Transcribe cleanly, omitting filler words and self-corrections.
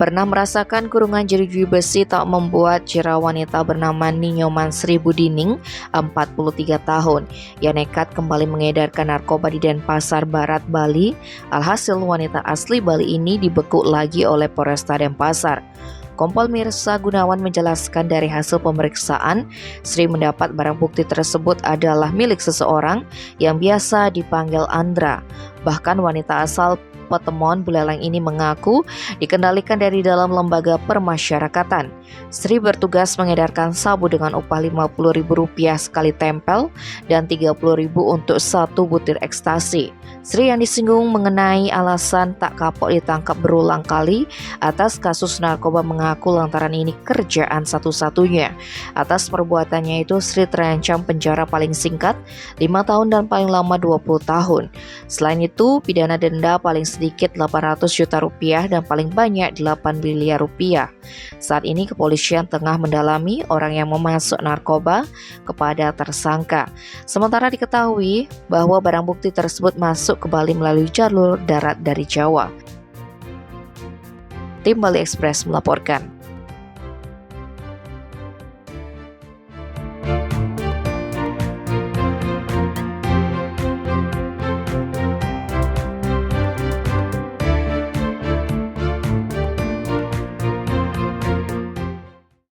Pernah merasakan kurungan jeruji besi tak membuat jera wanita bernama Ninyoman Sri Budining, 43 tahun, yang nekat kembali mengedarkan narkoba di Denpasar Barat, Bali. Alhasil wanita asli Bali ini dibekuk lagi oleh Polresta Denpasar. Kompol Mirsa Gunawan menjelaskan dari hasil pemeriksaan, Sri mendapat barang bukti tersebut adalah milik seseorang yang biasa dipanggil Andra. Bahkan wanita asal Petemon Buleleng ini mengaku dikendalikan dari dalam lembaga permasyarakatan. Sri bertugas mengedarkan sabu dengan upah Rp50.000 sekali tempel dan Rp30.000 untuk satu butir ekstasi. Sri yang disinggung mengenai alasan tak kapok ditangkap berulang kali atas kasus narkoba mengaku lantaran ini kerjaan satu-satunya. Atas perbuatannya itu Sri terancam penjara paling singkat 5 tahun dan paling lama 20 tahun. Selain itu, pidana denda paling sedikit Rp800 juta dan paling banyak Rp8 miliar. Saat ini kepolisian tengah mendalami orang yang memasuk narkoba kepada tersangka. Sementara diketahui bahwa barang bukti tersebut masuk ke Bali melalui jalur darat dari Jawa. Tim Bali Express melaporkan.